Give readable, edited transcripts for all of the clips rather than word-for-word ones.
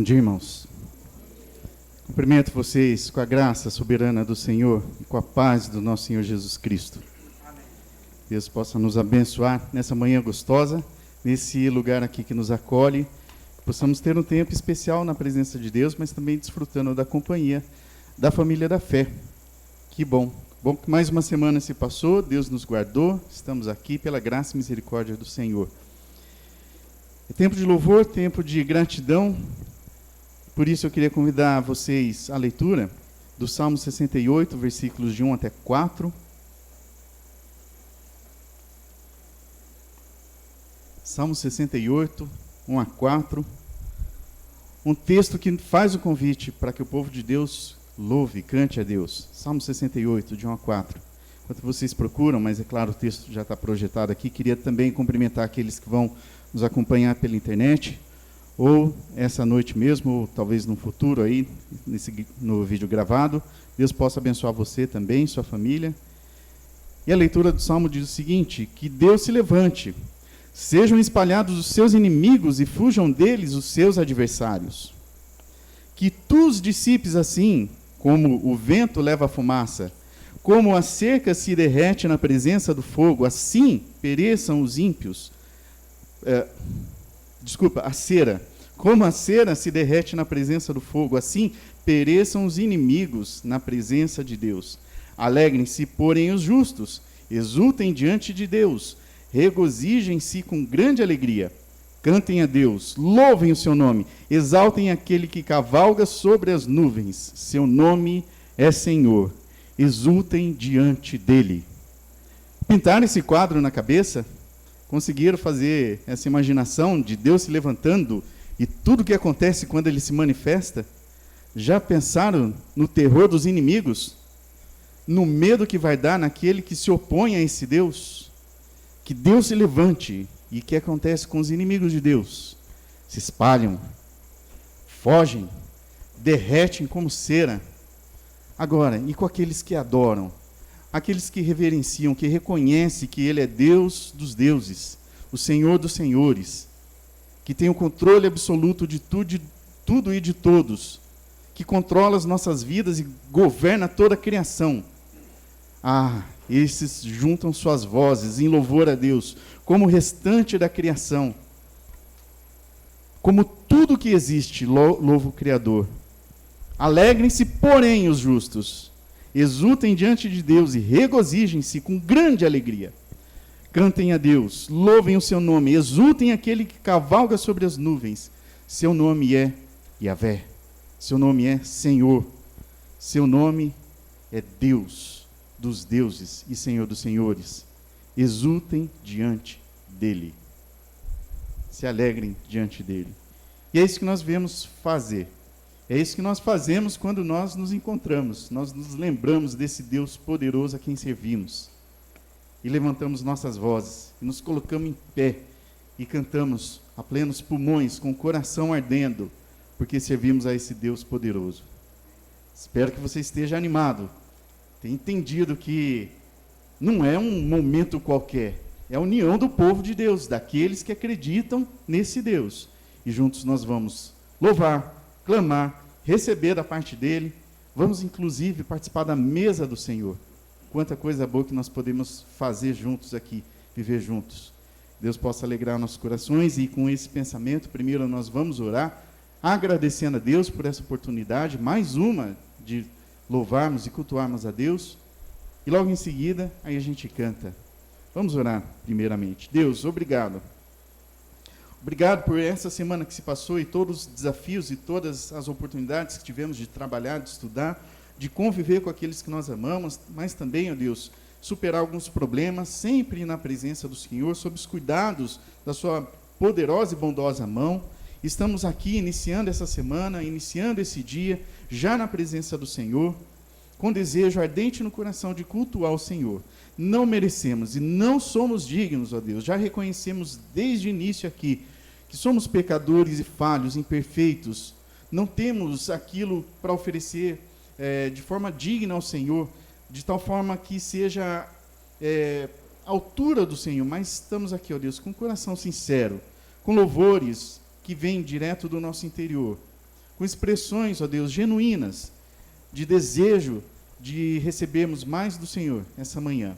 Bom dia, irmãos. Cumprimento vocês com a graça soberana do Senhor e com a paz do nosso Senhor Jesus Cristo. Amém. Deus possa nos abençoar nessa manhã gostosa, nesse lugar aqui que nos acolhe, possamos ter um tempo especial na presença de Deus, mas também desfrutando da companhia da família da fé. Que bom. Bom que mais uma semana se passou, Deus nos guardou, estamos aqui pela graça e misericórdia do Senhor. É tempo de louvor, tempo de gratidão, por isso eu queria convidar vocês à leitura do Salmo 68, versículos de 1 até 4. Salmo 68, 1 a 4. Um texto que faz o convite para que o povo de Deus louve, cante a Deus. Salmo 68, de 1 a 4. Enquanto vocês procuram, mas é claro, o texto já está projetado aqui, queria também cumprimentar aqueles que vão nos acompanhar pela internet, ou essa noite mesmo, ou talvez no futuro aí, no vídeo gravado. Deus possa abençoar você também, sua família. E a leitura do Salmo diz o seguinte: que Deus se levante, sejam espalhados os seus inimigos e fujam deles os seus adversários. Que tu os dissipes assim, como o vento leva a fumaça, como a cerca se derrete na presença do fogo, assim pereçam os ímpios. A cera. Como a cera se derrete na presença do fogo, assim pereçam os inimigos na presença de Deus. Alegrem-se, porém, os justos, exultem diante de Deus, regozijem-se com grande alegria. Cantem a Deus, louvem o seu nome, exaltem aquele que cavalga sobre as nuvens. Seu nome é Senhor, exultem diante dele. Pintaram esse quadro na cabeça? Conseguiram fazer essa imaginação de Deus se levantando e tudo o que acontece quando ele se manifesta? Já pensaram no terror dos inimigos? No medo que vai dar naquele que se opõe a esse Deus? Que Deus se levante. E o que acontece com os inimigos de Deus? Se espalham, fogem, derretem como cera. Agora, e com aqueles que adoram? Aqueles que reverenciam, que reconhecem que Ele é Deus dos deuses, o Senhor dos senhores, que tem o controle absoluto de tudo e de todos, que controla as nossas vidas e governa toda a criação. Esses juntam suas vozes em louvor a Deus, como o restante da criação. Como tudo que existe, louva o Criador. Alegrem-se, porém, os justos. Exultem diante de Deus e regozijem-se com grande alegria. Cantem a Deus, louvem o seu nome, exultem aquele que cavalga sobre as nuvens. Seu nome é Yahvé, seu nome é Senhor, seu nome é Deus dos deuses e Senhor dos senhores. Exultem diante dele. Se alegrem diante dele. E é isso que nós vemos fazer. É isso que nós fazemos quando nós nos encontramos. Nós nos lembramos desse Deus poderoso a quem servimos. E levantamos nossas vozes, e nos colocamos em pé, e cantamos a plenos pulmões, com o coração ardendo, porque servimos a esse Deus poderoso. Espero que você esteja animado, tenha entendido que não é um momento qualquer, é a união do povo de Deus, daqueles que acreditam nesse Deus. E juntos nós vamos louvar, clamar, receber da parte dele. Vamos, inclusive, participar da mesa do Senhor. Quanta coisa boa que nós podemos fazer juntos aqui, viver juntos. Deus possa alegrar nossos corações, e com esse pensamento, primeiro nós vamos orar, agradecendo a Deus por essa oportunidade, mais uma de louvarmos e cultuarmos a Deus. E logo em seguida, aí a gente canta. Vamos orar primeiramente. Deus, obrigado. Obrigado por essa semana que se passou e todos os desafios e todas as oportunidades que tivemos de trabalhar, de estudar, de conviver com aqueles que nós amamos, mas também, ó Deus, superar alguns problemas, sempre na presença do Senhor, sob os cuidados da sua poderosa e bondosa mão. Estamos aqui iniciando essa semana, iniciando esse dia, já na presença do Senhor, com desejo ardente no coração de cultuar o Senhor. Não merecemos e não somos dignos, ó Deus, já reconhecemos desde o início aqui, que somos pecadores e falhos, imperfeitos, não temos aquilo para oferecer de forma digna ao Senhor, de tal forma que seja à altura do Senhor, mas estamos aqui, ó Deus, com o coração sincero, com louvores que vêm direto do nosso interior, com expressões, ó Deus, genuínas, de desejo de recebermos mais do Senhor essa manhã.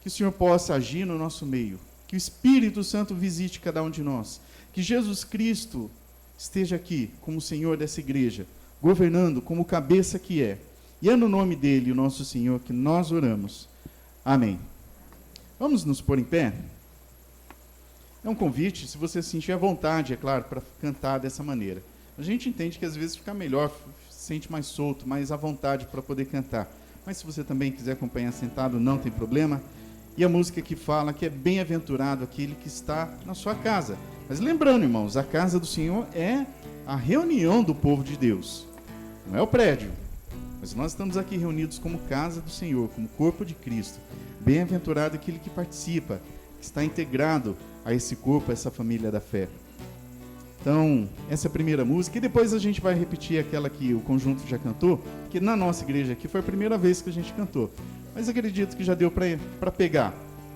Que o Senhor possa agir no nosso meio, que o Espírito Santo visite cada um de nós, que Jesus Cristo esteja aqui como Senhor dessa igreja, governando como cabeça que é. E é no nome dele, o nosso Senhor, que nós oramos. Amém. Vamos nos pôr em pé? É um convite, se você se sentir à vontade, é claro, para cantar dessa maneira. A gente entende que às vezes fica melhor, se sente mais solto, mais à vontade para poder cantar. Mas se você também quiser acompanhar sentado, não tem problema. E a música que fala que é bem-aventurado aquele que está na sua casa. Mas lembrando, irmãos, a casa do Senhor é a reunião do povo de Deus. Não é o prédio. Mas nós estamos aqui reunidos como casa do Senhor, como corpo de Cristo. Bem-aventurado aquele que participa, que está integrado a esse corpo, a essa família da fé. Então, essa é a primeira música. E depois a gente vai repetir aquela que o conjunto já cantou, que na nossa igreja aqui foi a primeira vez que a gente cantou. Mas acredito que já deu para pegar.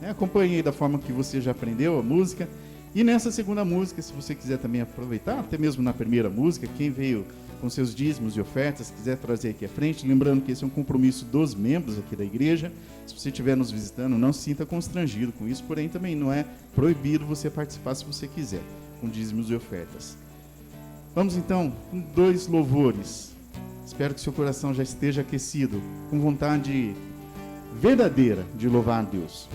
Acompanhei da forma que você já aprendeu a música. E nessa segunda música, se você quiser também aproveitar, até mesmo na primeira música, quem veio com seus dízimos e ofertas, quiser trazer aqui à frente, lembrando que esse é um compromisso dos membros aqui da igreja. Se você estiver nos visitando, não se sinta constrangido com isso, porém também não é proibido você participar se você quiser, com dízimos e ofertas. Vamos então com 2 louvores. Espero que seu coração já esteja aquecido, com vontade verdadeira de louvar a Deus.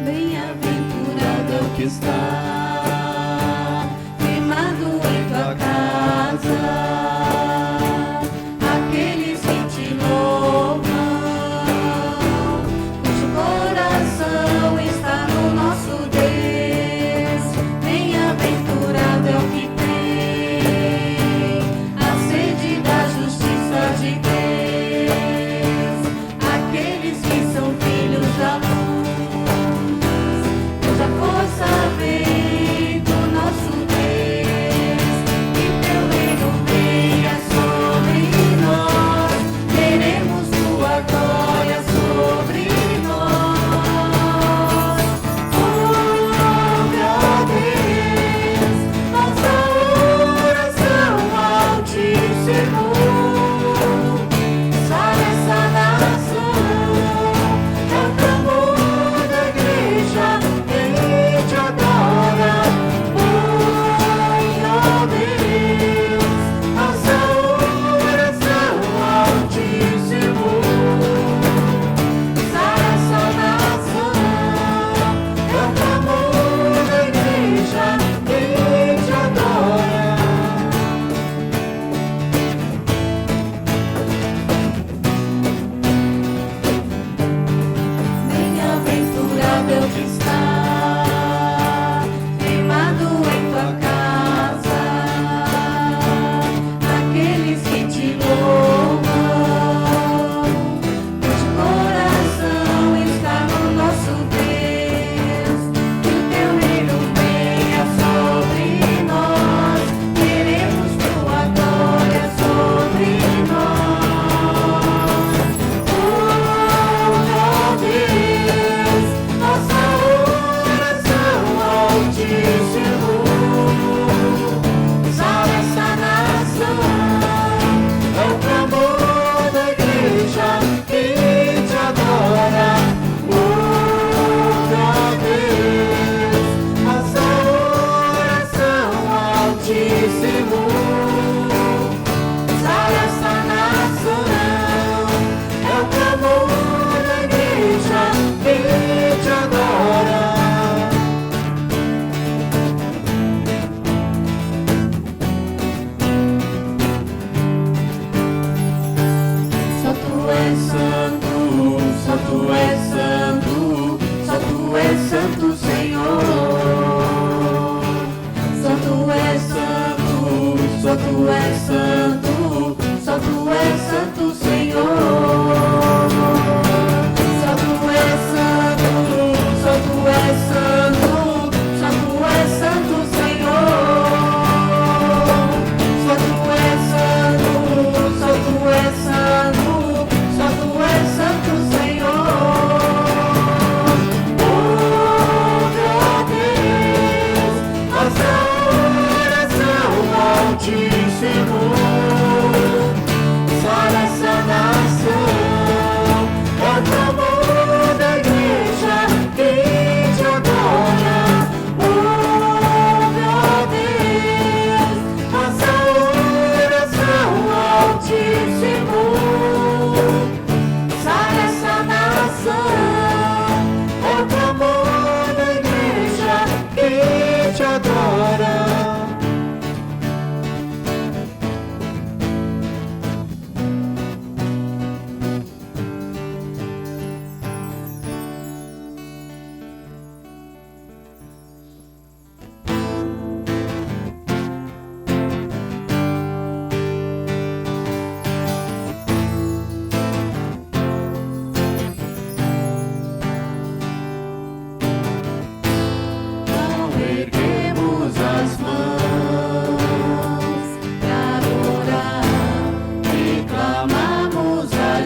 Bem-aventurado é o que está firmado em tua casa, aqueles que te louvam, cujo coração está no nosso Deus. Bem-aventurado é o que tem a sede da justiça de Deus, aqueles que são filhos da luz, cuja força vem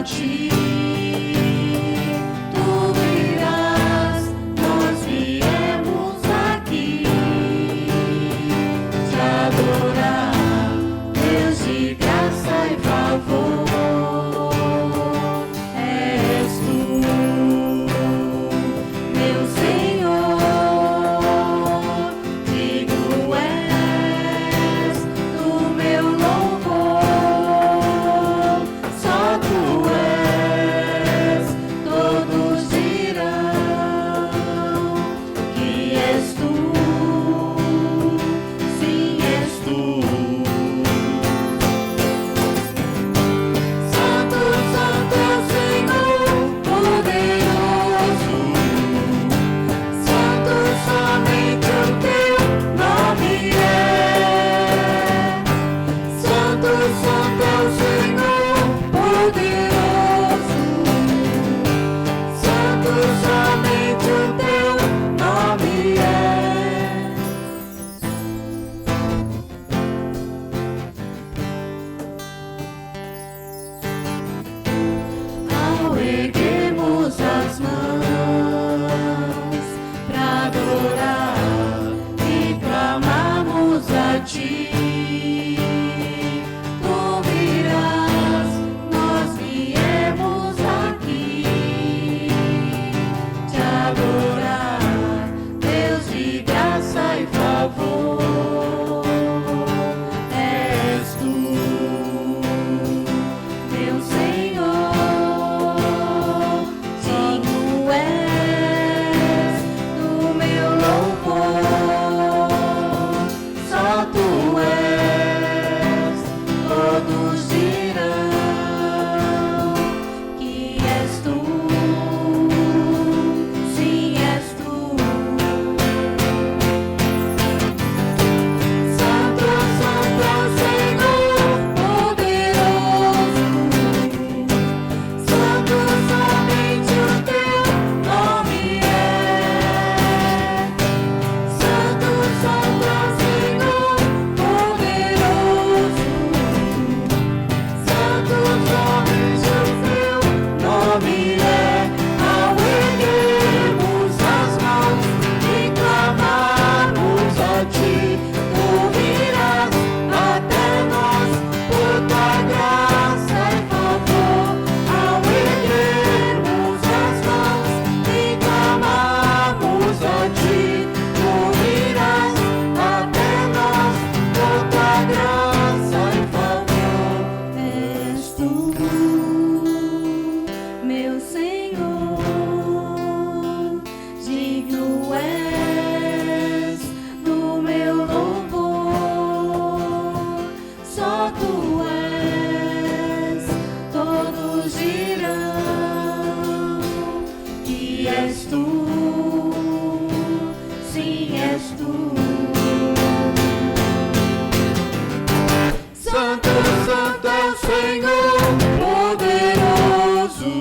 ti. Tu virás, nós viemos aqui te adorar, Deus de graça e favor. És tu, meu Senhor, digno és do meu louvor. Só tu és, todos dirão que és tu, sim, és tu. Santo, Santo é o Senhor poderoso. Santo, somente o teu nome é. Santo, Santo é o Senhor poderoso. Santo, somente o teu nome é. Ao erguermos as mãos pra adorar e clamarmos a ti, tu virás, nós viemos aqui te adorar, Deus de graça e favor. És tu, meu Senhor, digno és do meu louvor. Só tu és, todos dirão que és tu, sim, és tu. Santo, Santo é o Senhor poderoso. Santo, somente o teu nome é. Santo, Santo é o Senhor poderoso. Santo, somente o teu nome é. Ao erguermos as mãos e clamarmos a ti, tu virás até nós por tua graça e favor. Ao erguermos as mãos e clamarmos a ti, tu virás até nós por tua graça e favor. És tu, meu Senhor, digno és do meu louvor. Só tu és, todos dirão que és tu, sim, és tu. Santo, Santo é o Senhor poderoso.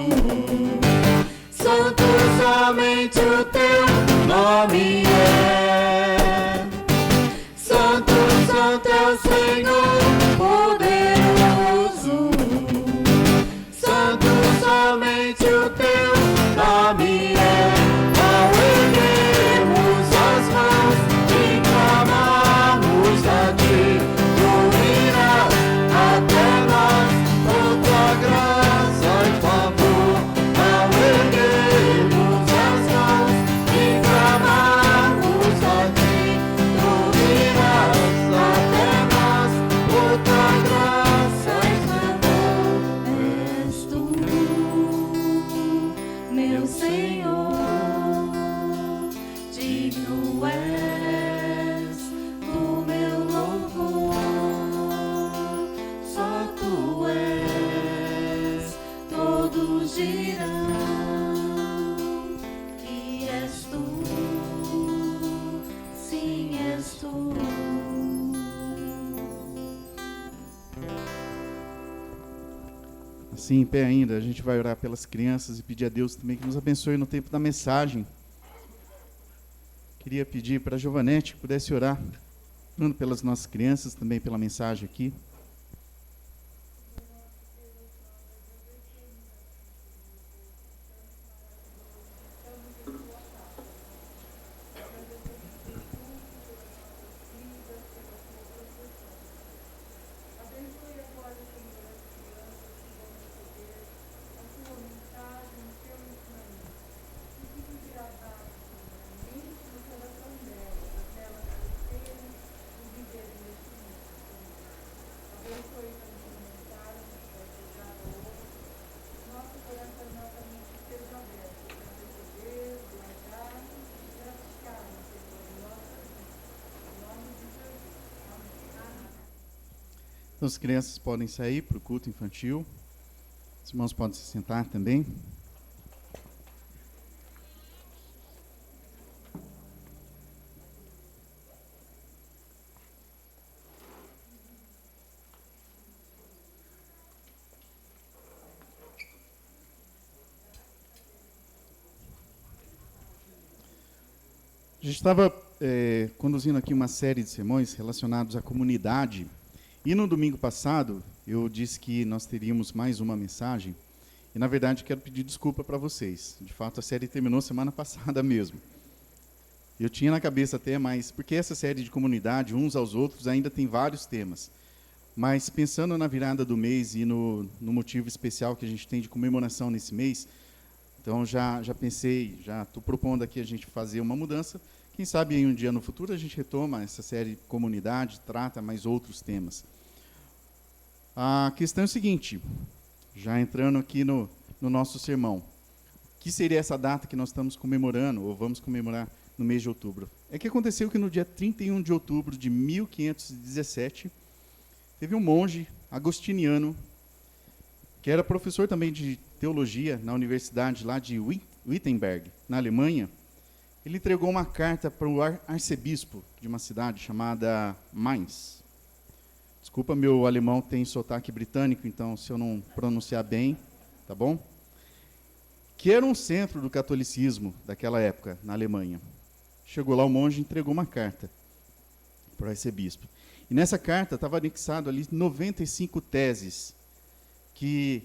Santo, somente o teu nome é. Santo, Santo é o Senhor poderoso. Santo, somente o teu nome é. Ao erguermos as mãos e clamarmos a ti, tu virás até nós por tua graça e favor. Ao erguermos as mãos e clamarmos a ti, tu virás até nós por tua graça e favor. És tu, meu Senhor, digno és do meu louvor. Só tu és, todos dirão que és tu, sim, és tu. Assim, em pé ainda, a gente vai orar pelas crianças e pedir a Deus também que nos abençoe no tempo da mensagem. Queria pedir para a Giovanete que pudesse orar, orando pelas nossas crianças, também pela mensagem aqui. Então, as crianças podem sair para o culto infantil. Os irmãos podem se sentar também. A gente estava conduzindo aqui uma série de sermões relacionados à comunidade. E no domingo passado, eu disse que nós teríamos mais uma mensagem. E, na verdade, quero pedir desculpa para vocês. De fato, a série terminou semana passada mesmo. Eu tinha na cabeça até mais, porque essa série de comunidade, uns aos outros, ainda tem vários temas. Mas, pensando na virada do mês e no motivo especial que a gente tem de comemoração nesse mês, então já pensei, já estou propondo aqui a gente fazer uma mudança. Quem sabe em um dia no futuro a gente retoma essa série de comunidade, trata mais outros temas. A questão é o seguinte, já entrando aqui no nosso sermão. O que seria essa data que nós estamos comemorando, ou vamos comemorar no mês de outubro? É que aconteceu que no dia 31 de outubro de 1517, teve um monge agostiniano, que era professor também de teologia na universidade lá de Wittenberg, na Alemanha. Ele entregou uma carta para o arcebispo de uma cidade chamada Mainz. Desculpa, meu alemão tem sotaque britânico, então se eu não pronunciar bem, tá bom? Que era um centro do catolicismo daquela época, na Alemanha. Chegou lá o monge e entregou uma carta para o arcebispo. E nessa carta estava anexado ali 95 teses que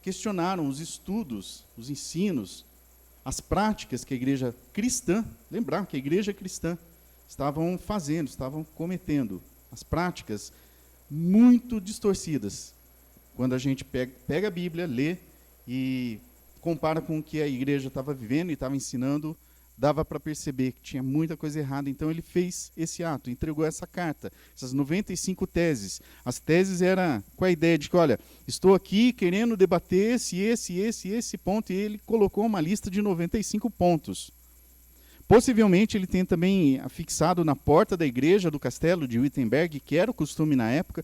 questionaram os estudos, os ensinos, as práticas que a igreja cristã, lembrar que a igreja cristã estavam fazendo, estavam cometendo, as práticas muito distorcidas. Quando a gente pega a Bíblia, lê e compara com o que a igreja estava vivendo e estava ensinando, dava para perceber que tinha muita coisa errada. Então ele fez esse ato, entregou essa carta, essas 95 teses. As teses eram com a ideia de que, olha, estou aqui querendo debater esse ponto, e ele colocou uma lista de 95 pontos. Possivelmente ele tem também afixado na porta da igreja do castelo de Wittenberg, que era o costume na época,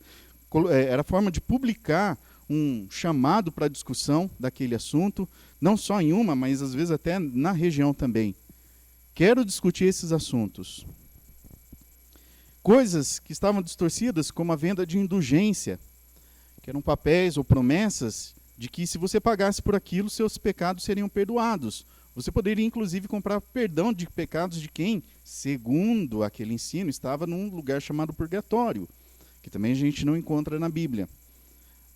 era a forma de publicar um chamado para discussão daquele assunto, não só em uma, mas às vezes até na região também. Quero discutir esses assuntos. Coisas que estavam distorcidas, como a venda de indulgência, que eram papéis ou promessas de que se você pagasse por aquilo, seus pecados seriam perdoados. Você poderia, inclusive, comprar perdão de pecados de quem, segundo aquele ensino, estava num lugar chamado purgatório, que também a gente não encontra na Bíblia.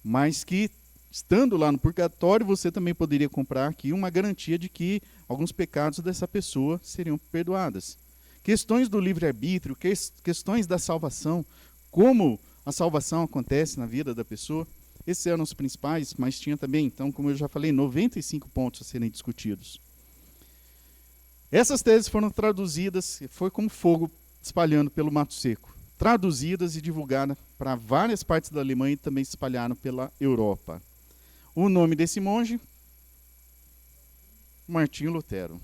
Mas que, estando lá no purgatório, você também poderia comprar aqui uma garantia de que alguns pecados dessa pessoa seriam perdoadas. Questões do livre-arbítrio, questões da salvação, como a salvação acontece na vida da pessoa, esses eram os principais, mas tinha também, então, como eu já falei, 95 pontos a serem discutidos. Essas teses foram traduzidas, foi como fogo espalhando pelo mato seco, traduzidas e divulgadas para várias partes da Alemanha e também se espalharam pela Europa. O nome desse monge, Martinho Lutero.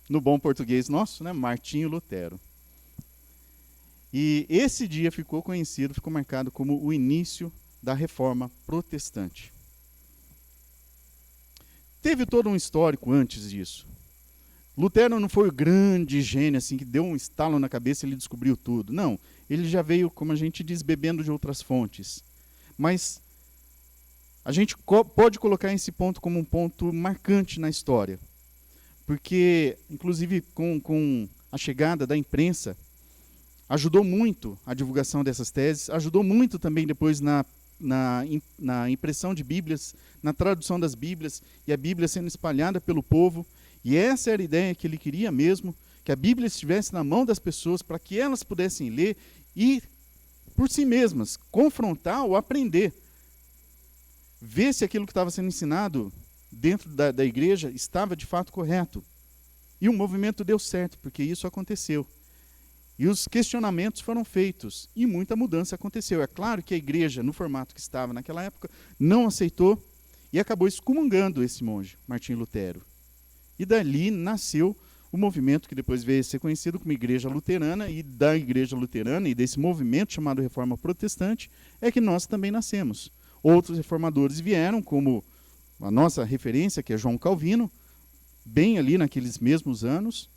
No bom português nosso, né? Martinho Lutero. E esse dia ficou conhecido, ficou marcado como o início da Reforma Protestante. Teve todo um histórico antes disso. Lutero não foi o grande gênio assim que deu um estalo na cabeça e ele descobriu tudo. Não, ele já veio, como a gente diz, bebendo de outras fontes. Mas a gente pode colocar esse ponto como um ponto marcante na história. Porque, inclusive, com a chegada da imprensa, ajudou muito a divulgação dessas teses, ajudou muito também depois na impressão de Bíblias, na tradução das Bíblias, e a Bíblia sendo espalhada pelo povo. E essa era a ideia que ele queria mesmo, que a Bíblia estivesse na mão das pessoas para que elas pudessem ler e, por si mesmas, confrontar ou aprender. Ver se aquilo que estava sendo ensinado dentro da igreja estava de fato correto. E o movimento deu certo, porque isso aconteceu. E os questionamentos foram feitos, e muita mudança aconteceu. É claro que a igreja, no formato que estava naquela época, não aceitou e acabou excomungando esse monge, Martinho Lutero. E dali nasceu o movimento que depois veio a ser conhecido como Igreja Luterana, e da Igreja Luterana e desse movimento chamado Reforma Protestante é que nós também nascemos. Outros reformadores vieram, como a nossa referência, que é João Calvino, bem ali naqueles mesmos anos,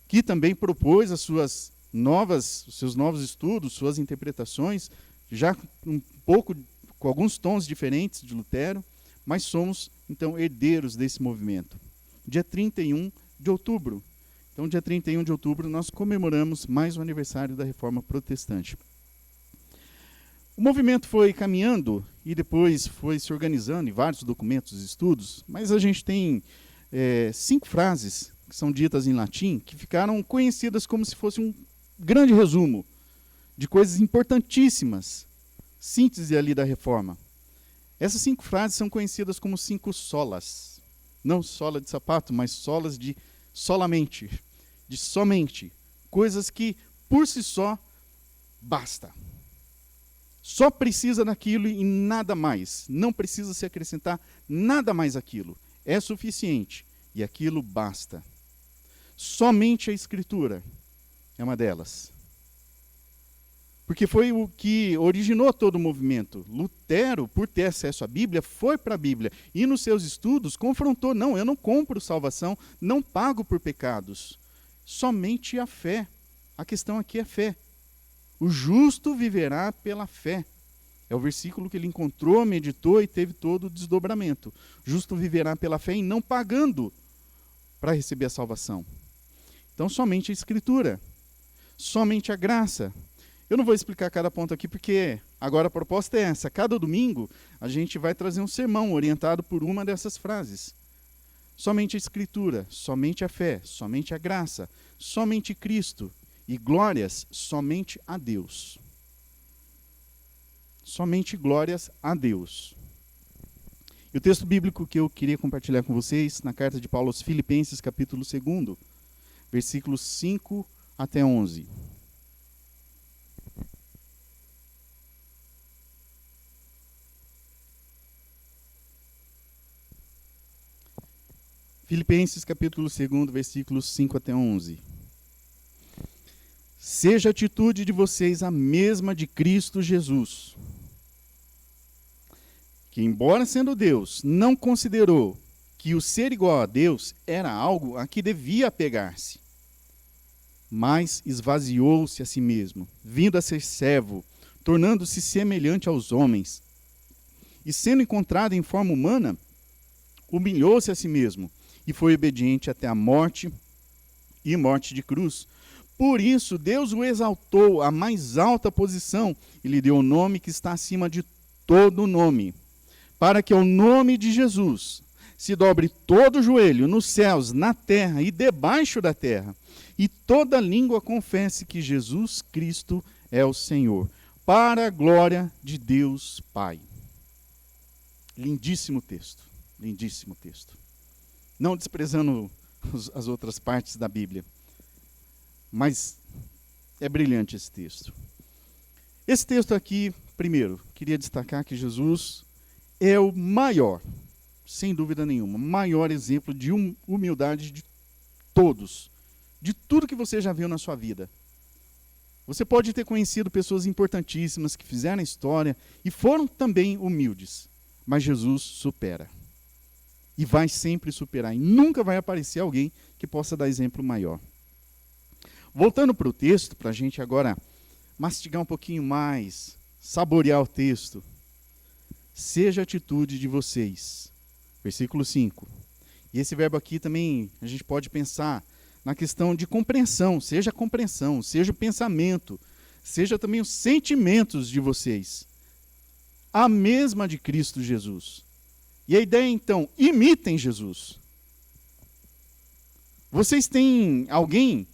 que também propôs os seus novos estudos, suas interpretações, já um pouco com alguns tons diferentes de Lutero, mas somos, então, herdeiros desse movimento. Dia 31 de outubro. Então, dia 31 de outubro, nós comemoramos mais um aniversário da Reforma Protestante. O movimento foi caminhando e depois foi se organizando em vários documentos e estudos, mas a gente tem 5 frases que são ditas em latim, que ficaram conhecidas como se fosse um grande resumo de coisas importantíssimas, síntese ali da Reforma. Essas 5 frases são conhecidas como 5 solas. Não sola de sapato, mas solas de solamente, de somente. Coisas que, por si só, basta. Só precisa daquilo e nada mais. Não precisa se acrescentar nada mais àquilo. É suficiente e aquilo basta. Somente a Escritura é uma delas. Porque foi o que originou todo o movimento. Lutero, por ter acesso à Bíblia, foi para a Bíblia. E nos seus estudos confrontou, não, eu não compro salvação, não pago por pecados. Somente a fé. A questão aqui é fé. O justo viverá pela fé. É o versículo que ele encontrou, meditou e teve todo o desdobramento. O justo viverá pela fé e não pagando para receber a salvação. Então, somente a Escritura. Somente a graça. Eu não vou explicar cada ponto aqui, porque agora a proposta é essa. Cada domingo, a gente vai trazer um sermão orientado por uma dessas frases. Somente a Escritura, somente a fé, somente a graça, somente Cristo. E glórias somente a Deus. Somente glórias a Deus. E o texto bíblico que eu queria compartilhar com vocês, na carta de Paulo aos Filipenses, capítulo 2, versículos 5 até 11. Filipenses, capítulo 2, versículos 5 até 11. Seja a atitude de vocês a mesma de Cristo Jesus, que, embora sendo Deus, não considerou que o ser igual a Deus era algo a que devia apegar-se, mas esvaziou-se a si mesmo, vindo a ser servo, tornando-se semelhante aos homens, e sendo encontrado em forma humana, humilhou-se a si mesmo, e foi obediente até a morte, e morte de cruz. Por isso, Deus o exaltou à mais alta posição e lhe deu o nome que está acima de todo nome, para que ao nome de Jesus se dobre todo o joelho nos céus, na terra e debaixo da terra, e toda língua confesse que Jesus Cristo é o Senhor, para a glória de Deus Pai. Lindíssimo texto, lindíssimo texto. Não desprezando as outras partes da Bíblia, mas é brilhante esse texto. Esse texto aqui, primeiro, queria destacar que Jesus é o maior, sem dúvida nenhuma, maior exemplo de humildade de todos, de tudo que você já viu na sua vida. Você pode ter conhecido pessoas importantíssimas que fizeram a história e foram também humildes, mas Jesus supera. E vai sempre superar, e nunca vai aparecer alguém que possa dar exemplo maior. Voltando para o texto, para a gente agora mastigar um pouquinho mais, saborear o texto. Seja a atitude de vocês. Versículo 5. E esse verbo aqui também a gente pode pensar na questão de compreensão, seja o pensamento, seja também os sentimentos de vocês. A mesma de Cristo Jesus. E a ideia então, imitem Jesus. Vocês têm alguém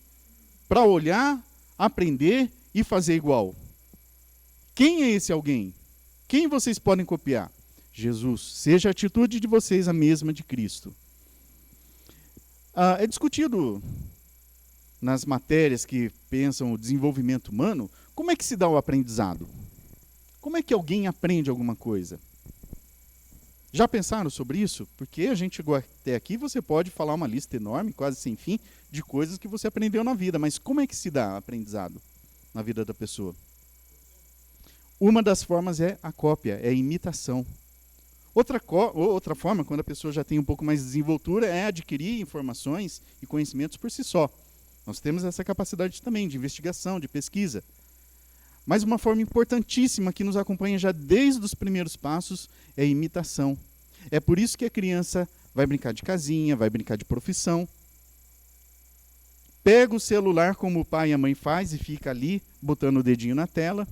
para olhar, aprender e fazer igual. Quem é esse alguém? Quem vocês podem copiar? Jesus. Seja a atitude de vocês a mesma de Cristo. É discutido nas matérias que pensam o desenvolvimento humano, como é que se dá o aprendizado? Como é que alguém aprende alguma coisa? Já pensaram sobre isso? Porque a gente chegou até aqui, você pode falar uma lista enorme, quase sem fim, de coisas que você aprendeu na vida. Mas como é que se dá aprendizado na vida da pessoa? Uma das formas é a cópia, é a imitação. Outra forma, quando a pessoa já tem um pouco mais de desenvoltura, é adquirir informações e conhecimentos por si só. Nós temos essa capacidade também de investigação, de pesquisa. Mas uma forma importantíssima que nos acompanha já desde os primeiros passos é a imitação. É por isso que a criança vai brincar de casinha, vai brincar de profissão. Pega o celular como o pai e a mãe faz e fica ali botando o dedinho na tela,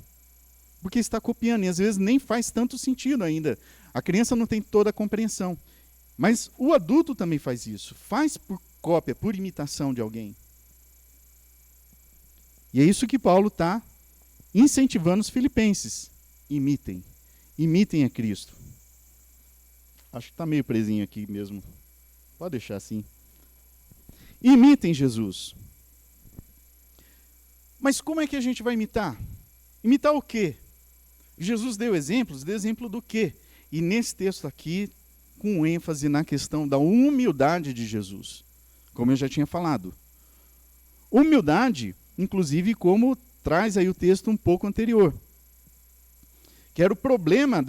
porque está copiando e às vezes nem faz tanto sentido ainda. A criança não tem toda a compreensão. Mas o adulto também faz isso. Faz por cópia, por imitação de alguém. E é isso que Paulo está incentivando os filipenses. Imitem. Imitem a Cristo. Acho que está meio presinho aqui mesmo. Pode deixar assim. Imitem Jesus. Mas como é que a gente vai imitar? Imitar o quê? Jesus deu exemplos, deu exemplo do quê? E nesse texto aqui, com ênfase na questão da humildade de Jesus. Como eu já tinha falado. Humildade, inclusive, como traz aí o texto um pouco anterior. Que era o problema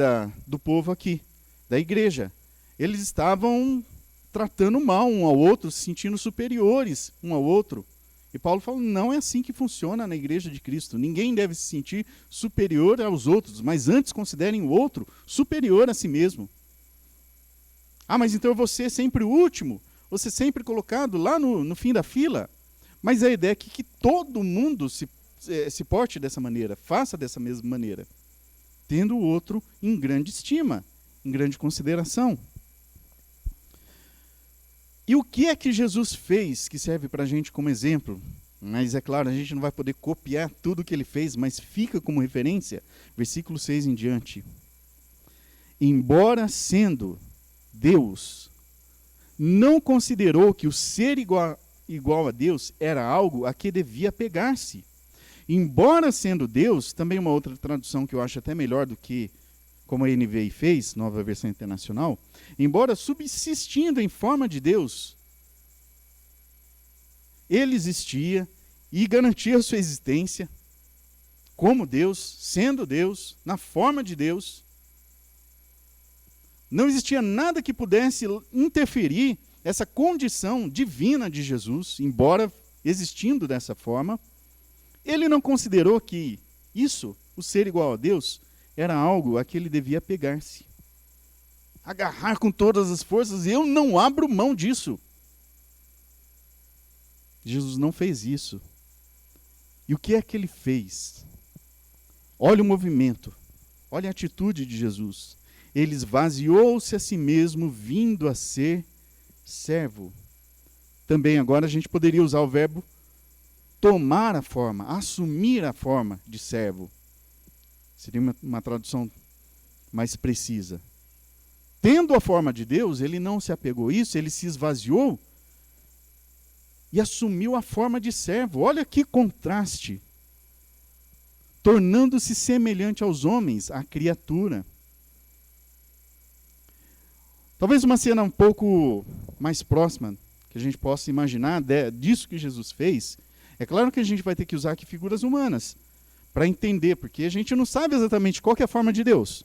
do povo aqui, da igreja. Eles estavam tratando mal um ao outro, se sentindo superiores um ao outro. E Paulo fala, não é assim que funciona na igreja de Cristo. Ninguém deve se sentir superior aos outros, mas antes considerem o outro superior a si mesmo. Ah, mas então você é sempre o último, você é sempre colocado lá no fim da fila. Mas a ideia é que todo mundo se porte dessa maneira, faça dessa mesma maneira, tendo o outro em grande estima, em grande consideração. E o que é que Jesus fez que serve para a gente como exemplo? Mas é claro, a gente não vai poder copiar tudo o que ele fez, mas fica como referência, versículo 6 em diante. Embora sendo Deus, não considerou que o ser igual a Deus era algo a que devia pegar-se. Embora sendo Deus, também uma outra tradução que eu acho até melhor do que como a NVI fez, Nova Versão Internacional, embora subsistindo em forma de Deus, ele existia e garantia sua existência como Deus, sendo Deus, na forma de Deus. Não existia nada que pudesse interferir essa condição divina de Jesus, embora existindo dessa forma. Ele não considerou que isso, o ser igual a Deus, era algo a que ele devia pegar-se. Agarrar com todas as forças, eu não abro mão disso. Jesus não fez isso. E o que é que ele fez? Olha o movimento, olha a atitude de Jesus. Ele esvaziou-se a si mesmo, vindo a ser servo. Também agora a gente poderia usar o verbo tomar a forma, assumir a forma de servo. Seria uma tradução mais precisa. Tendo a forma de Deus, ele não se apegou a isso, ele se esvaziou e assumiu a forma de servo. Olha que contraste. Tornando-se semelhante aos homens, à criatura. Talvez uma cena um pouco mais próxima, que a gente possa imaginar disso que Jesus fez. É claro que a gente vai ter que usar aqui figuras humanas, para entender, porque a gente não sabe exatamente qual que é a forma de Deus.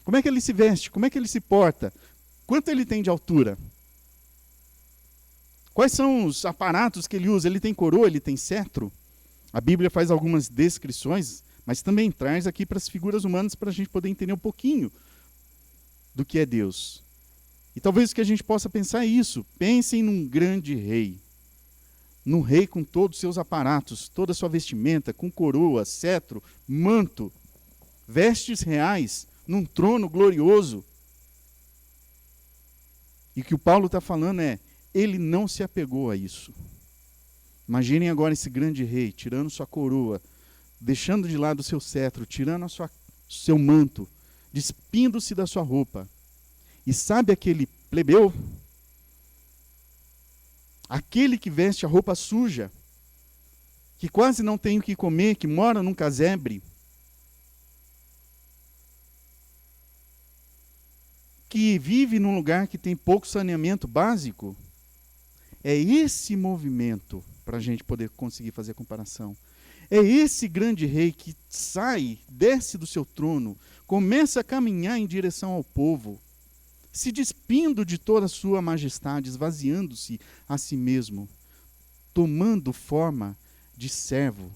Como é que ele se veste? Como é que ele se porta? Quanto ele tem de altura? Quais são os aparatos que ele usa? Ele tem coroa, ele tem cetro? A Bíblia faz algumas descrições, mas também traz aqui para as figuras humanas para a gente poder entender um pouquinho do que é Deus. E talvez que a gente possa pensar isso. Pensem num grande rei. Num rei com todos os seus aparatos, toda a sua vestimenta, com coroa, cetro, manto, vestes reais, num trono glorioso. E o que o Paulo está falando é, ele não se apegou a isso. Imaginem agora esse grande rei, tirando sua coroa, deixando de lado o seu cetro, tirando seu manto, despindo-se da sua roupa. E sabe aquele plebeu? Aquele que veste a roupa suja, que quase não tem o que comer, que mora num casebre, que vive num lugar que tem pouco saneamento básico. É esse movimento, para a gente poder conseguir fazer a comparação. É esse grande rei que sai, desce do seu trono, começa a caminhar em direção ao povo, se despindo de toda a sua majestade, esvaziando-se a si mesmo, tomando forma de servo,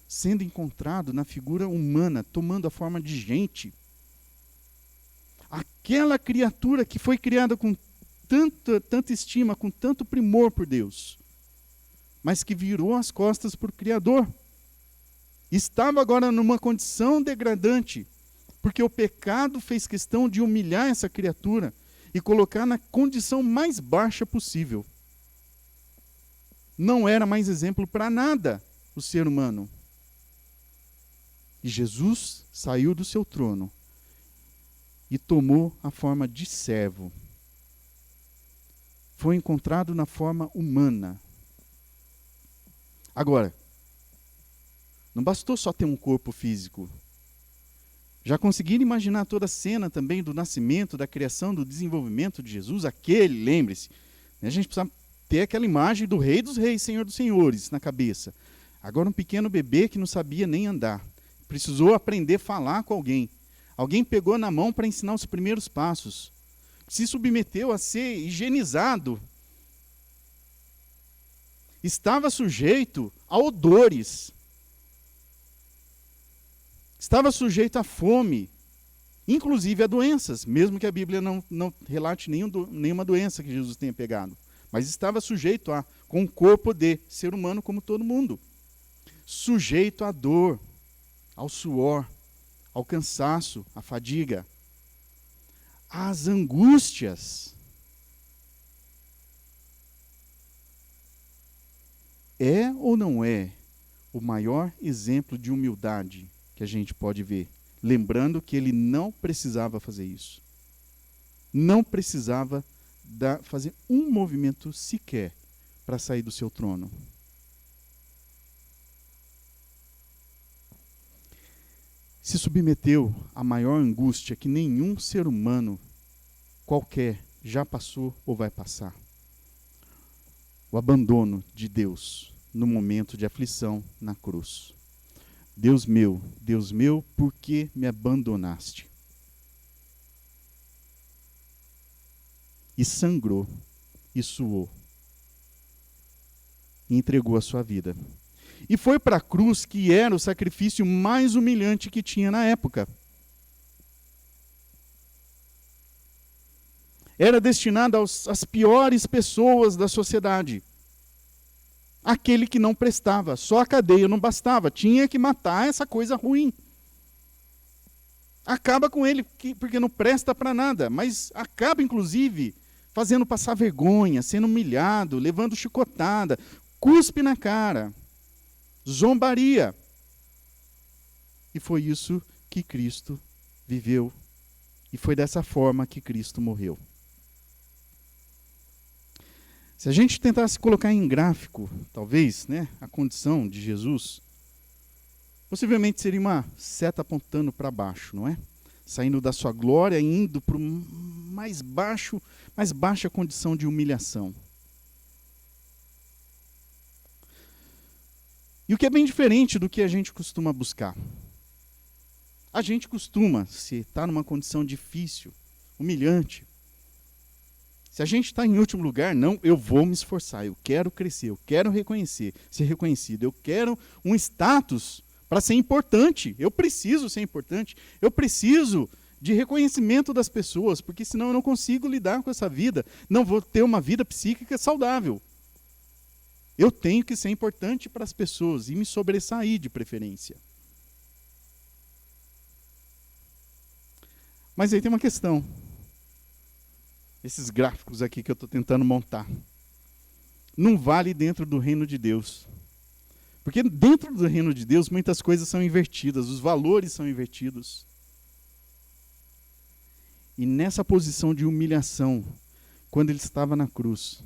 sendo encontrado na figura humana, tomando a forma de gente. Aquela criatura que foi criada com tanta estima, com tanto primor por Deus, mas que virou as costas para o Criador. Estava agora numa condição degradante, porque o pecado fez questão de humilhar essa criatura e colocar na condição mais baixa possível. Não era mais exemplo para nada o ser humano. E Jesus saiu do seu trono e tomou a forma de servo. Foi encontrado na forma humana. Agora, não bastou só ter um corpo físico. Já conseguiram imaginar toda a cena também do nascimento, da criação, do desenvolvimento de Jesus? Lembre-se, a gente precisa ter aquela imagem do Rei dos Reis, Senhor dos Senhores na cabeça. Agora um pequeno bebê que não sabia nem andar. Precisou aprender a falar com alguém. Alguém pegou na mão para ensinar os primeiros passos. Se submeteu a ser higienizado. Estava sujeito a odores. Estava sujeito à fome, inclusive a doenças, mesmo que a Bíblia não relate nenhuma doença que Jesus tenha pegado. Mas estava sujeito com o corpo de ser humano como todo mundo. Sujeito à dor, ao suor, ao cansaço, à fadiga, às angústias. É ou não é o maior exemplo de humildade que a gente pode ver? Lembrando que ele não precisava fazer isso. Não precisava fazer um movimento sequer para sair do seu trono. Se submeteu à maior angústia que nenhum ser humano qualquer já passou ou vai passar. O abandono de Deus no momento de aflição na cruz. Deus meu, por que me abandonaste? E sangrou, e suou, e entregou a sua vida. E foi para a cruz, que era o sacrifício mais humilhante que tinha na época. Era destinado às piores pessoas da sociedade. Aquele que não prestava, só a cadeia não bastava, tinha que matar essa coisa ruim. Acaba com ele, porque não presta para nada, mas acaba, inclusive, fazendo passar vergonha, sendo humilhado, levando chicotada, cuspe na cara, zombaria. E foi isso que Cristo viveu, e foi dessa forma que Cristo morreu. Se a gente tentasse colocar em gráfico, talvez, a condição de Jesus, possivelmente seria uma seta apontando para baixo, não é? Saindo da sua glória e indo para o mais baixa condição de humilhação. E o que é bem diferente do que a gente costuma buscar. A gente costuma, se está numa condição difícil, humilhante, se a gente está em último lugar, não, eu vou me esforçar, eu quero crescer, eu quero ser reconhecido, eu quero um status para ser importante, eu preciso ser importante, eu preciso de reconhecimento das pessoas, porque senão eu não consigo lidar com essa vida, não vou ter uma vida psíquica saudável. Eu tenho que ser importante para as pessoas e me sobressair de preferência. Mas aí tem uma questão. Esses gráficos aqui que eu estou tentando montar. Não vale dentro do reino de Deus. Porque dentro do reino de Deus muitas coisas são invertidas, os valores são invertidos. E nessa posição de humilhação, quando ele estava na cruz,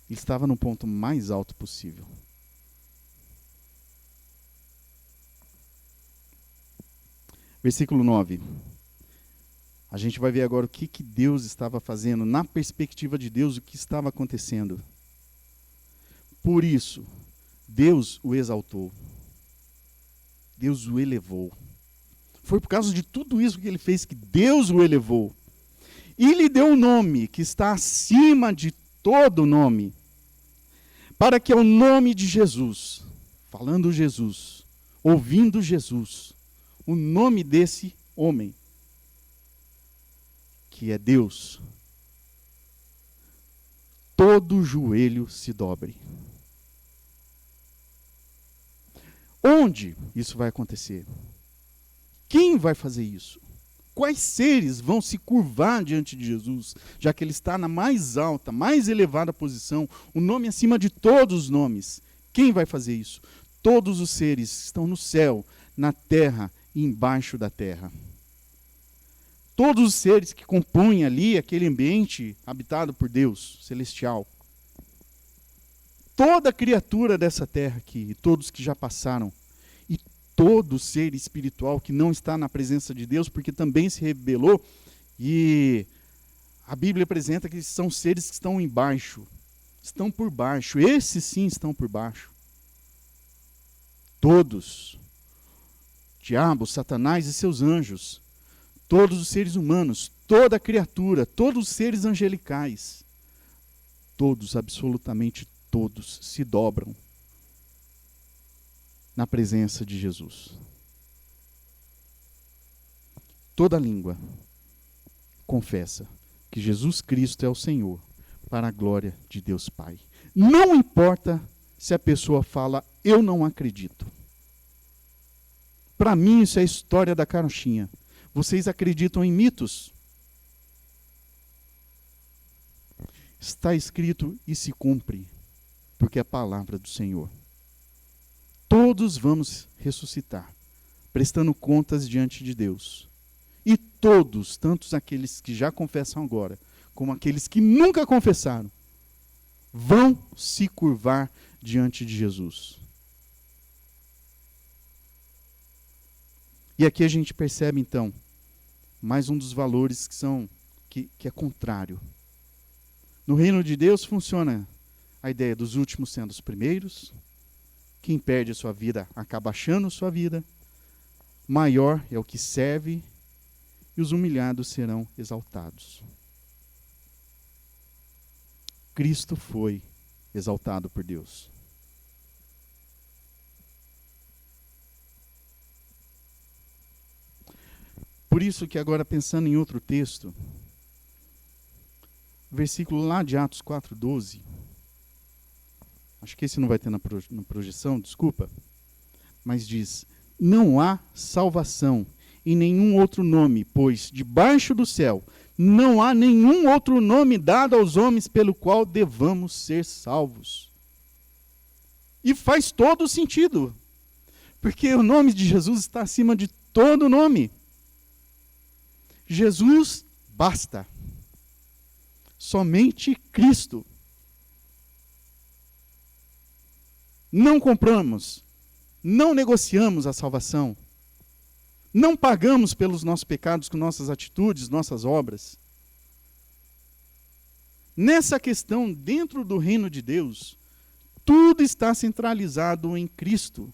ele estava no ponto mais alto possível. Versículo 9. A gente vai ver agora o que Deus estava fazendo, na perspectiva de Deus, o que estava acontecendo. Por isso, Deus o exaltou. Deus o elevou. Foi por causa de tudo isso que ele fez que Deus o elevou. E lhe deu um nome que está acima de todo nome, para que ao nome de Jesus, falando Jesus, ouvindo Jesus, o nome desse homem, que é Deus, todo joelho se dobre. Onde isso vai acontecer? Quem vai fazer isso? Quais seres vão se curvar diante de Jesus, já que ele está na mais alta, mais elevada posição, o nome acima de todos os nomes? Quem vai fazer isso? Todos os seres que estão no céu, na terra e embaixo da terra. Todos os seres que compõem ali aquele ambiente habitado por Deus, celestial. Toda criatura dessa terra aqui, todos que já passaram, e todo ser espiritual que não está na presença de Deus, porque também se rebelou, e a Bíblia apresenta que são seres que estão embaixo, estão por baixo, esses sim estão por baixo. Todos, diabo, Satanás e seus anjos, todos os seres humanos, toda criatura, todos os seres angelicais, todos, absolutamente todos, se dobram na presença de Jesus. Toda língua confessa que Jesus Cristo é o Senhor, para a glória de Deus Pai. Não importa se a pessoa fala, eu não acredito. Para mim isso é a história da carochinha. Vocês acreditam em mitos? Está escrito e se cumpre, porque é a palavra do Senhor. Todos vamos ressuscitar, prestando contas diante de Deus. E todos, tanto aqueles que já confessam agora, como aqueles que nunca confessaram, vão se curvar diante de Jesus. E aqui a gente percebe, então, mais um dos valores que é contrário. No reino de Deus funciona a ideia dos últimos sendo os primeiros. Quem perde a sua vida acaba achando sua vida. Maior é o que serve e os humilhados serão exaltados. Cristo foi exaltado por Deus. Por isso que agora, pensando em outro texto, versículo lá de Atos 4:12, acho que esse não vai ter na projeção, desculpa, mas diz, não há salvação em nenhum outro nome, pois debaixo do céu não há nenhum outro nome dado aos homens pelo qual devamos ser salvos. E faz todo sentido, porque o nome de Jesus está acima de todo nome. Jesus basta. Somente Cristo. Não compramos, não negociamos a salvação, não pagamos pelos nossos pecados com nossas atitudes, nossas obras. Nessa questão, dentro do reino de Deus, tudo está centralizado em Cristo.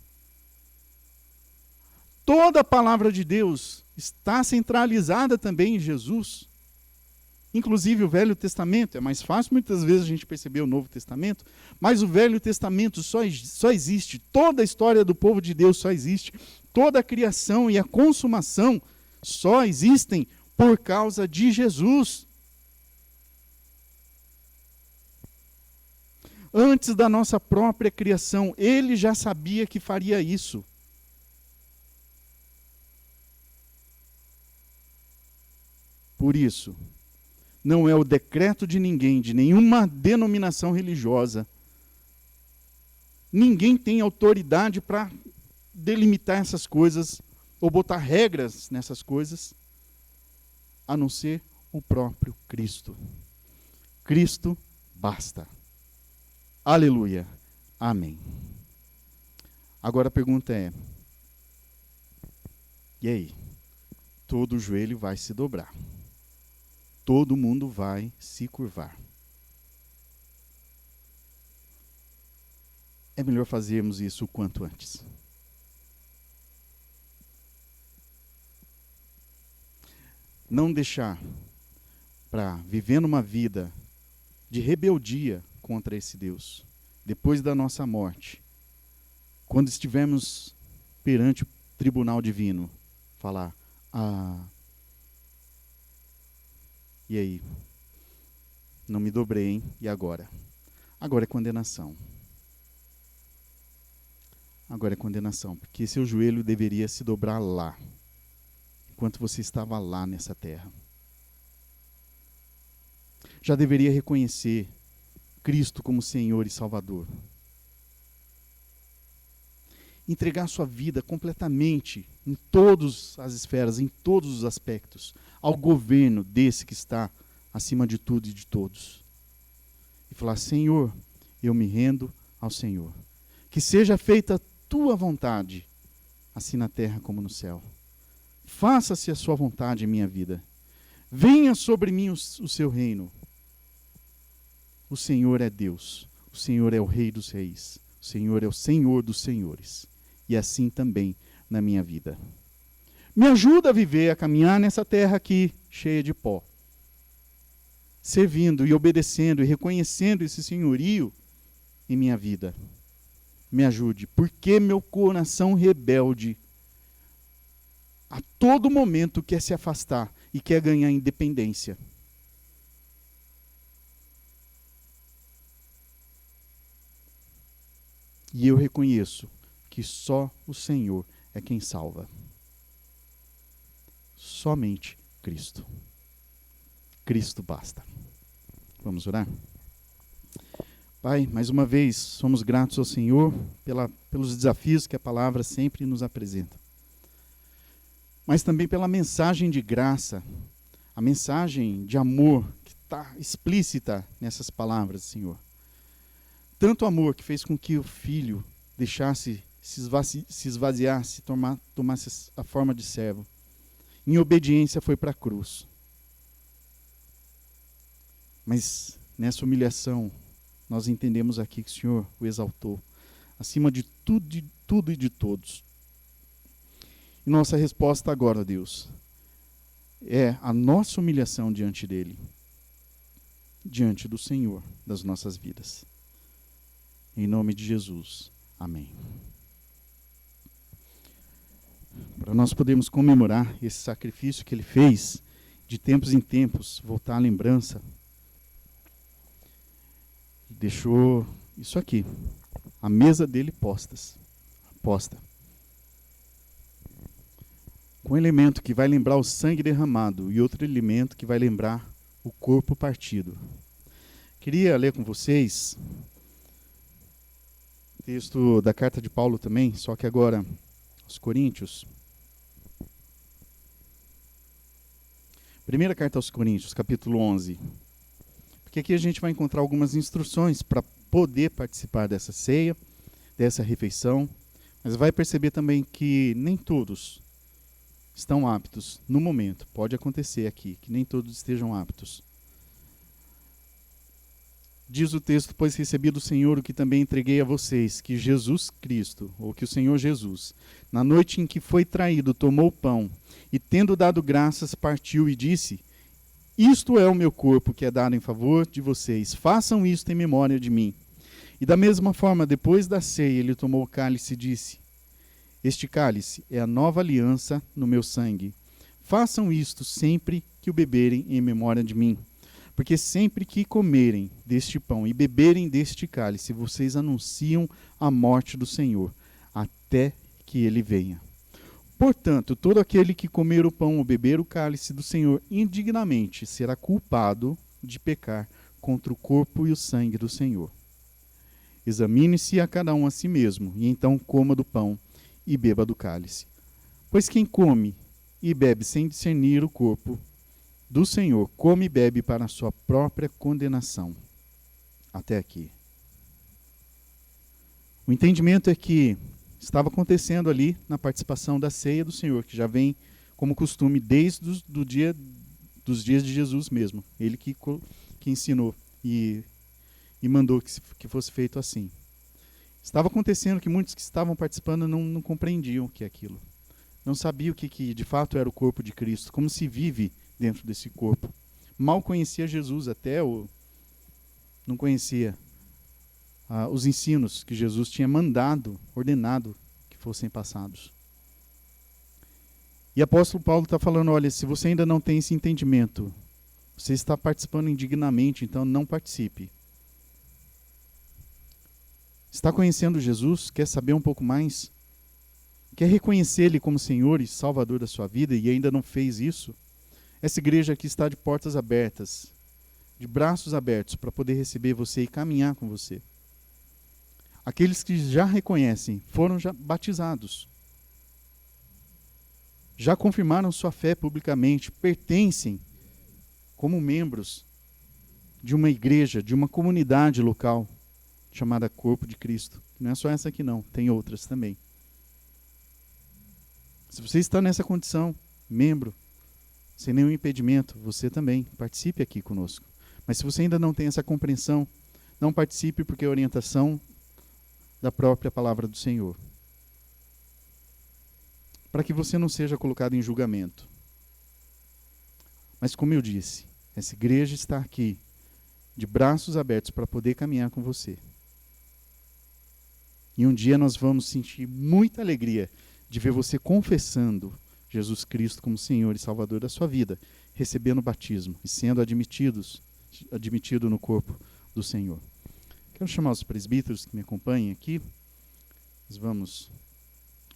Toda a palavra de Deus está centralizada também em Jesus. Inclusive o Velho Testamento, é mais fácil muitas vezes a gente perceber o Novo Testamento, mas o Velho Testamento só existe, toda a história do povo de Deus só existe, toda a criação e a consumação só existem por causa de Jesus. Antes da nossa própria criação, ele já sabia que faria isso. Por isso, não é o decreto de ninguém, de nenhuma denominação religiosa. Ninguém tem autoridade para delimitar essas coisas ou botar regras nessas coisas, a não ser o próprio Cristo. Cristo basta. Aleluia. Amém. Agora a pergunta é, e aí? Todo joelho vai se dobrar. todo mundo vai se curvar. É melhor fazermos isso o quanto antes. Não deixar para viver numa vida de rebeldia contra esse Deus, depois da nossa morte, quando estivermos perante o tribunal divino, falar, e aí? Não me dobrei, hein? E agora? Agora é condenação. Agora é condenação, porque seu joelho deveria se dobrar lá, enquanto você estava lá nessa terra. Já deveria reconhecer Cristo como Senhor e Salvador. Entregar sua vida completamente, em todas as esferas, em todos os aspectos, ao governo desse que está acima de tudo e de todos. E falar, Senhor, eu me rendo ao Senhor. Que seja feita a tua vontade, assim na terra como no céu. Faça-se a sua vontade em minha vida. Venha sobre mim o seu reino. O Senhor é Deus. O Senhor é o Rei dos Reis. O Senhor é o Senhor dos Senhores. E assim também na minha vida. Me ajuda a viver, a caminhar nessa terra aqui, cheia de pó. Servindo e obedecendo e reconhecendo esse senhorio em minha vida. Me ajude, porque meu coração rebelde a todo momento quer se afastar e quer ganhar independência. E eu reconheço que só o Senhor é quem salva. Somente Cristo. Cristo basta. Vamos orar? Pai, mais uma vez, somos gratos ao Senhor pelos desafios que a palavra sempre nos apresenta. Mas também pela mensagem de graça, a mensagem de amor que está explícita nessas palavras, Senhor. Tanto amor que fez com que o Filho deixasse, se esvaziasse, tomasse a forma de servo. Em obediência foi para a cruz. Mas nessa humilhação, nós entendemos aqui que o Senhor o exaltou, acima de tudo e de todos. E nossa resposta agora, Deus, é a nossa humilhação diante dEle, diante do Senhor das nossas vidas. Em nome de Jesus. Amém. Para nós podermos comemorar esse sacrifício que Ele fez, de tempos em tempos, voltar à lembrança, deixou isso aqui, a mesa dele posta, com um elemento que vai lembrar o sangue derramado e outro elemento que vai lembrar o corpo partido. Queria ler com vocês o texto da carta de Paulo também, só que agora aos Coríntios. Primeira carta aos Coríntios, capítulo 11. Porque aqui a gente vai encontrar algumas instruções para poder participar dessa ceia, dessa refeição, mas vai perceber também que nem todos estão aptos no momento. Pode acontecer aqui, que nem todos estejam aptos. Diz o texto, pois recebi do Senhor o que também entreguei a vocês, que Jesus Cristo, ou que o Senhor Jesus, na noite em que foi traído, tomou o pão, e tendo dado graças, partiu e disse, isto é o meu corpo que é dado em favor de vocês. Façam isto em memória de mim. E da mesma forma, depois da ceia, ele tomou o cálice e disse, este cálice é a nova aliança no meu sangue. Façam isto sempre que o beberem em memória de mim. Porque sempre que comerem deste pão e beberem deste cálice, vocês anunciam a morte do Senhor, até que ele venha. Portanto, todo aquele que comer o pão ou beber o cálice do Senhor indignamente será culpado de pecar contra o corpo e o sangue do Senhor. Examine-se a cada um a si mesmo, e então coma do pão e beba do cálice. Pois quem come e bebe sem discernir o corpo do Senhor, come e bebe para a sua própria condenação. Até aqui. O entendimento é que estava acontecendo ali na participação da ceia do Senhor, que já vem como costume desde o dia dos dias de Jesus mesmo. Ele que ensinou e mandou que fosse feito assim. Estava acontecendo que muitos que estavam participando não compreendiam o que é aquilo. Não sabiam o que de fato era o corpo de Cristo, como se vive dentro desse corpo. Mal conhecia Jesus não conhecia os ensinos que Jesus tinha ordenado que fossem passados. E o apóstolo Paulo está falando, olha, se você ainda não tem esse entendimento, você está participando indignamente, então não participe. Está conhecendo Jesus? Quer saber um pouco mais? Quer reconhecer Ele como Senhor e Salvador da sua vida e ainda não fez isso? Essa igreja aqui está de portas abertas, de braços abertos para poder receber você e caminhar com você. Aqueles que já reconhecem, foram já batizados, já confirmaram sua fé publicamente, pertencem como membros de uma igreja, de uma comunidade local chamada Corpo de Cristo. Não é só essa aqui não, tem outras também. Se você está nessa condição, membro, sem nenhum impedimento, você também participe aqui conosco. Mas se você ainda não tem essa compreensão, não participe porque é orientação da própria palavra do Senhor. Para que você não seja colocado em julgamento. Mas como eu disse, essa igreja está aqui, de braços abertos para poder caminhar com você. E um dia nós vamos sentir muita alegria de ver você confessando Jesus Cristo como Senhor e Salvador da sua vida, recebendo o batismo e sendo admitido no corpo do Senhor. Quero chamar os presbíteros que me acompanhem aqui. Nós vamos,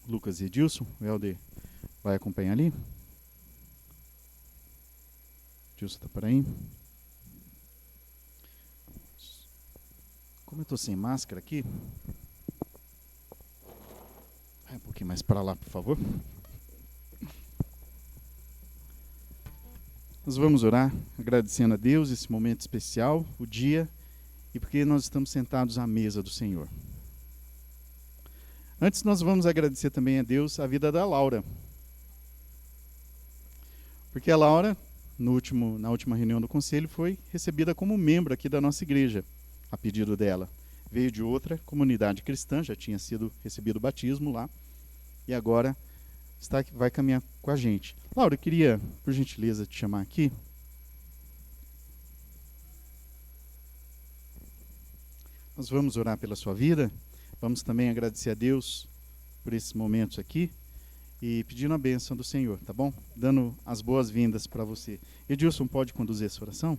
Lucas e Edilson, o Helder vai acompanhar ali. Edilson está por aí. Como eu estou sem máscara aqui, vai um pouquinho mais para lá, por favor. Nós vamos orar, agradecendo a Deus esse momento especial, o dia, e porque nós estamos sentados à mesa do Senhor. Antes nós vamos agradecer também a Deus a vida da Laura. Porque a Laura, na última reunião do conselho, foi recebida como membro aqui da nossa igreja, a pedido dela. Veio de outra comunidade cristã, já tinha sido recebido o batismo lá, e agora vai caminhar com a gente. Laura, eu queria, por gentileza, te chamar aqui. Nós vamos orar pela sua vida, vamos também agradecer a Deus por esses momentos aqui e pedindo a bênção do Senhor, tá bom? Dando as boas-vindas para você. Edilson, pode conduzir essa oração?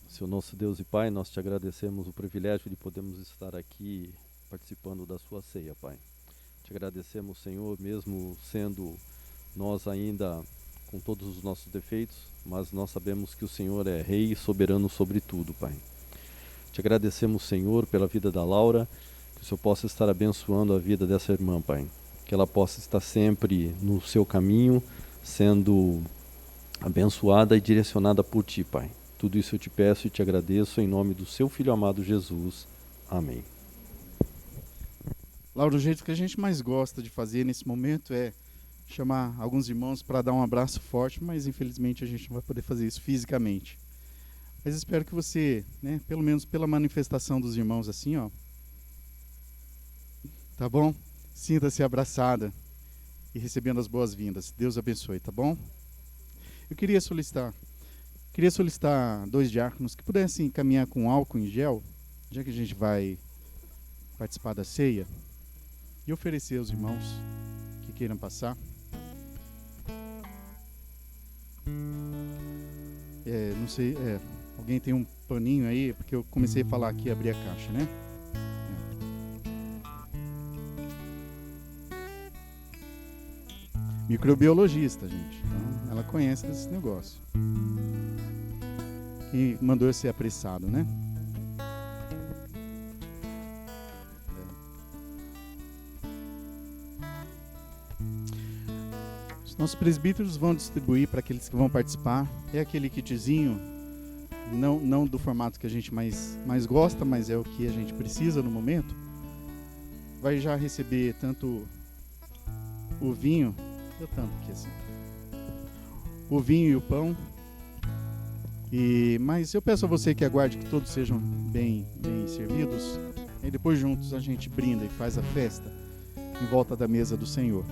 Senhor nosso Deus e Pai, nós te agradecemos o privilégio de podermos estar aqui participando da sua ceia, Pai. Te agradecemos, Senhor, mesmo sendo nós ainda com todos os nossos defeitos, mas nós sabemos que o Senhor é Rei e soberano sobre tudo, Pai. Te agradecemos, Senhor, pela vida da Laura, que o Senhor possa estar abençoando a vida dessa irmã, Pai. Que ela possa estar sempre no seu caminho, sendo abençoada e direcionada por Ti, Pai. Tudo isso eu te peço e te agradeço em nome do seu Filho amado Jesus. Amém. Laura, o jeito que a gente mais gosta de fazer nesse momento é chamar alguns irmãos para dar um abraço forte, mas infelizmente a gente não vai poder fazer isso fisicamente. Mas espero que você, né, pelo menos pela manifestação dos irmãos assim, ó, tá bom? Sinta-se abraçada e recebendo as boas-vindas. Deus abençoe, tá bom? Eu queria solicitar 2 diáconos que pudessem caminhar com álcool em gel, já que a gente vai participar da ceia, e oferecer aos irmãos que queiram passar. Não sei, alguém tem um paninho aí? Porque eu comecei a falar aqui, abrir a caixa, né? Microbiologista, gente. Então, ela conhece esse negócio. E mandou eu ser apressado, né? Os nossos presbíteros vão distribuir para aqueles que vão participar. É aquele kitzinho, não do formato que a gente mais gosta, mas é o que a gente precisa no momento. Vai já receber tanto o vinho, eu tampo aqui assim, o vinho e o pão. Mas eu peço a você que aguarde que todos sejam bem servidos. E depois juntos a gente brinda e faz a festa em volta da mesa do Senhor.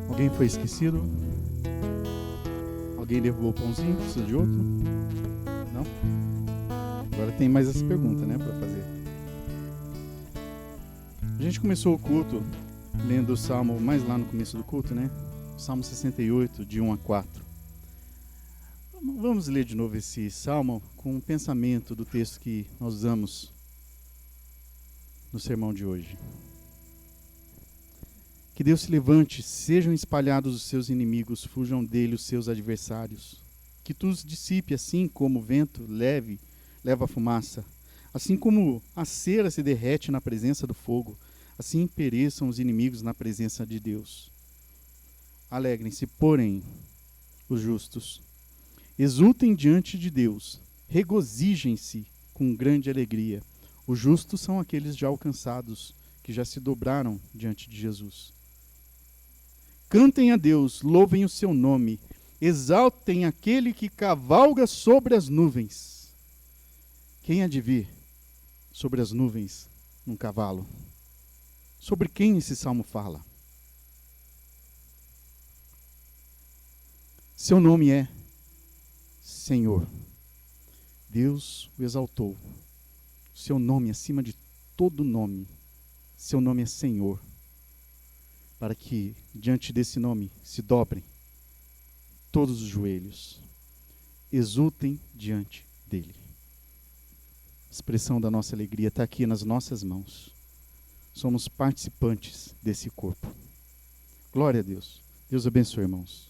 Alguém foi esquecido? Alguém derrubou o pãozinho? Precisa de outro? Não? Agora tem mais essa pergunta, né, para fazer. A gente começou o culto lendo o Salmo, mais lá no começo do culto, né? Salmo 68, de 1 a 4. Vamos ler de novo esse Salmo com um pensamento do texto que nós usamos no sermão de hoje. Que Deus se levante, sejam espalhados os seus inimigos, fujam dele os seus adversários. Que tu os dissipe, assim como o vento leva a fumaça. Assim como a cera se derrete na presença do fogo, assim pereçam os inimigos na presença de Deus. Alegrem-se, porém, os justos. Exultem diante de Deus, regozijem-se com grande alegria. Os justos são aqueles já alcançados, que já se dobraram diante de Jesus. Cantem a Deus, louvem o seu nome, exaltem aquele que cavalga sobre as nuvens. Quem há de vir sobre as nuvens num cavalo? Sobre quem esse salmo fala? Seu nome é Senhor. Deus o exaltou. Seu nome acima de todo nome. Seu nome é Senhor. Para que diante desse nome se dobrem todos os joelhos. Exultem diante dele. A expressão da nossa alegria está aqui nas nossas mãos. Somos participantes desse corpo. Glória a Deus. Deus abençoe, irmãos.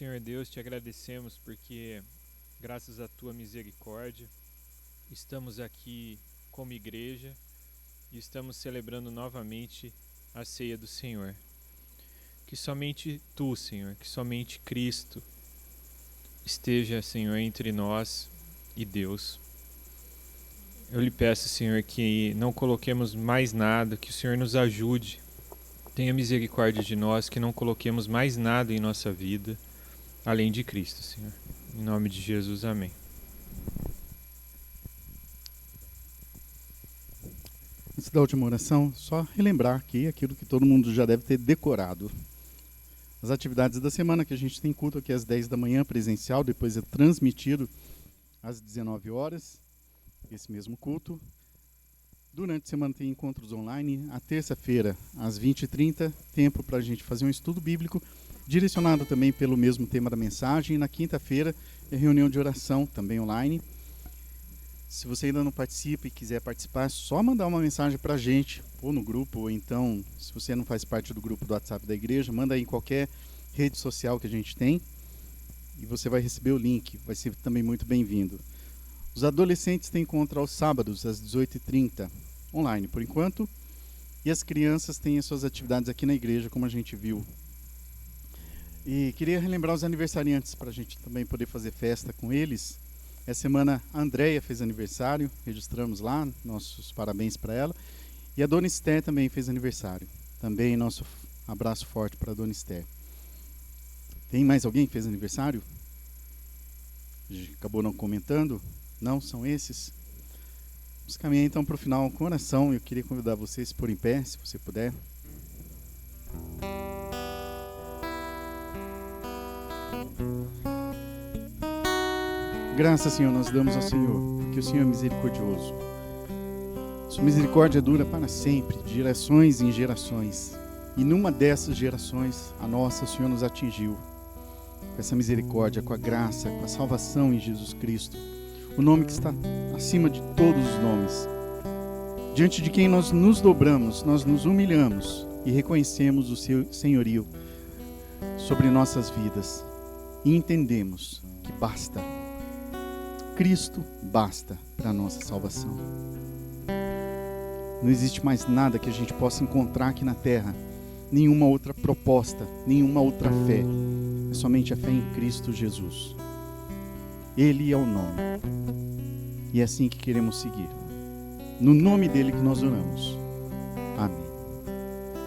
Senhor Deus, te agradecemos porque, graças à tua misericórdia, estamos aqui como igreja e estamos celebrando novamente a ceia do Senhor. Que somente tu, Senhor, que somente Cristo esteja, Senhor, entre nós e Deus. Eu lhe peço, Senhor, que não coloquemos mais nada, que o Senhor nos ajude. Tenha misericórdia de nós, que não coloquemos mais nada em nossa vida, além de Cristo, Senhor. Em nome de Jesus, amém. Antes da última oração, só relembrar aqui aquilo que todo mundo já deve ter decorado. As atividades da semana, que a gente tem culto aqui às 10 da manhã, presencial, depois é transmitido às 19 horas, esse mesmo culto. Durante a semana tem encontros online. A terça-feira, às 20h30, tempo para a gente fazer um estudo bíblico, direcionado também pelo mesmo tema da mensagem. E na quinta-feira é reunião de oração, também online. Se você ainda não participa e quiser participar, é só mandar uma mensagem para a gente, ou no grupo, ou então, se você não faz parte do grupo do WhatsApp da igreja, manda aí em qualquer rede social que a gente tem, e você vai receber o link, vai ser também muito bem-vindo. Os adolescentes têm encontro aos sábados, às 18h30, online por enquanto, e as crianças têm as suas atividades aqui na igreja, como a gente viu. E queria relembrar os aniversariantes, para a gente também poder fazer festa com eles. Essa semana a Andréia fez aniversário, registramos lá, nossos parabéns para ela. E a Dona Esther também fez aniversário. Também nosso abraço forte para a Dona Esther. Tem mais alguém que fez aniversário? Acabou não comentando? Não, são esses? Vamos caminhar então para o final com oração. Eu queria convidar vocês a se pôr em pé, se você puder. Graças, Senhor, nós damos ao Senhor, porque o Senhor é misericordioso. Sua misericórdia dura para sempre, de gerações em gerações. E numa dessas gerações, a nossa, o Senhor nos atingiu. Com essa misericórdia, com a graça, com a salvação em Jesus Cristo. O nome que está acima de todos os nomes. Diante de quem nós nos dobramos, nós nos humilhamos e reconhecemos o seu senhorio sobre nossas vidas. E entendemos que basta. Cristo basta para a nossa salvação. Não existe mais nada que a gente possa encontrar aqui na terra, nenhuma outra proposta, nenhuma outra fé. É somente a fé em Cristo Jesus. Ele é o nome. E é assim que queremos seguir. No nome dele que nós oramos. Amém.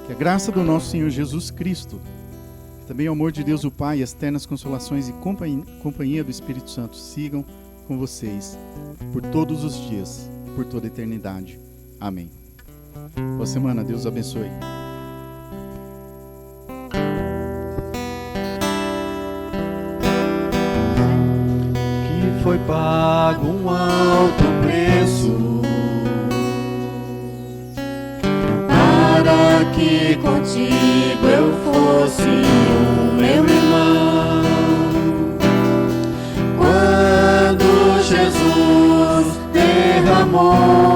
Que a graça do nosso Senhor Jesus Cristo, que também o amor de Deus o Pai, as eternas consolações e companhia do Espírito Santo sigam com vocês por todos os dias, por toda a eternidade. Amém. Boa semana, Deus os abençoe. Que foi pago um alto preço para que contigo eu fosse o meu irmão. Quando Jesus derramou